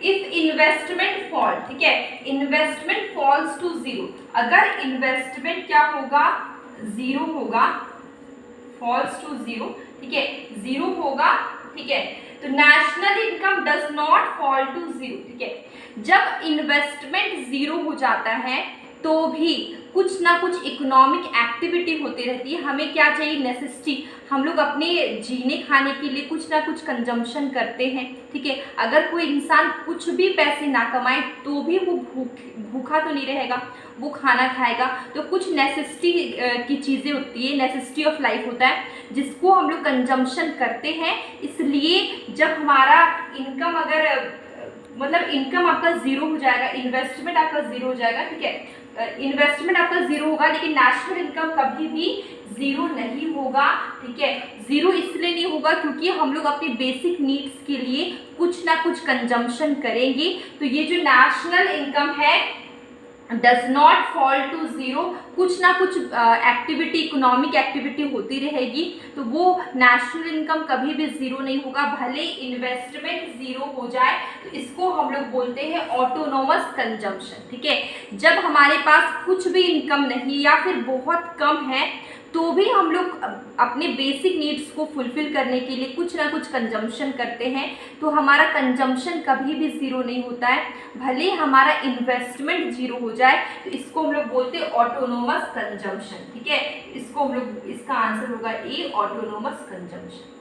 If investment fall, ठीक है, investment false to zero, अगर इन्वेस्टमेंट क्या होगा, जीरो होगा, फॉल्स टू जीरो, ठीक है, जीरो होगा, ठीक है, तो national income does not fall to zero, ठीक है। जब इन्वेस्टमेंट जीरो हो जाता है तो भी कुछ ना कुछ इकोनॉमिक एक्टिविटी होती रहती है, हमें क्या चाहिए, नेसेसिटी, हम लोग अपने जीने खाने के लिए कुछ ना कुछ कंजम्पशन करते हैं, ठीक है। अगर कोई इंसान कुछ भी पैसे ना कमाए तो भी वो भूखा तो नहीं रहेगा, वो खाना खाएगा, तो कुछ नेसेसिटी की चीज़ें होती है, नेसेसिटी ऑफ लाइफ होता है जिसको हम लोग कंजम्पशन करते हैं। इसलिए जब हमारा इनकम अगर मतलब इनकम आपका जीरो हो जाएगा, इन्वेस्टमेंट आपका जीरो हो जाएगा, ठीक है, इन्वेस्टमेंट आपका जीरो होगा लेकिन नेशनल इनकम कभी भी जीरो नहीं होगा, ठीक है। जीरो इसलिए नहीं होगा क्योंकि हम लोग अपनी बेसिक नीड्स के लिए कुछ ना कुछ कंजम्पशन करेंगे। तो ये जो नेशनल इनकम है does not fall to zero, कुछ ना कुछ एक्टिविटी, इकोनॉमिक एक्टिविटी होती रहेगी, तो वो नेशनल इनकम कभी भी जीरो नहीं होगा, भले इन्वेस्टमेंट जीरो हो जाए। तो इसको हम लोग बोलते हैं ऑटोनोमस कंजम्पशन, ठीक है। जब हमारे पास कुछ भी इनकम नहीं या फिर बहुत कम है तो भी हम लोग अपने बेसिक नीड्स को फुलफिल करने के लिए कुछ ना कुछ कंजम्पशन करते हैं, तो हमारा कंजम्पशन कभी भी ज़ीरो नहीं होता है, भले हमारा इन्वेस्टमेंट जीरो हो जाए। तो इसको हम लोग बोलते हैं ऑटोनोमस कंजम्पशन, ठीक है। इसको हम लोग, इसका आंसर होगा ए, ऑटोनोमस कंजम्पशन।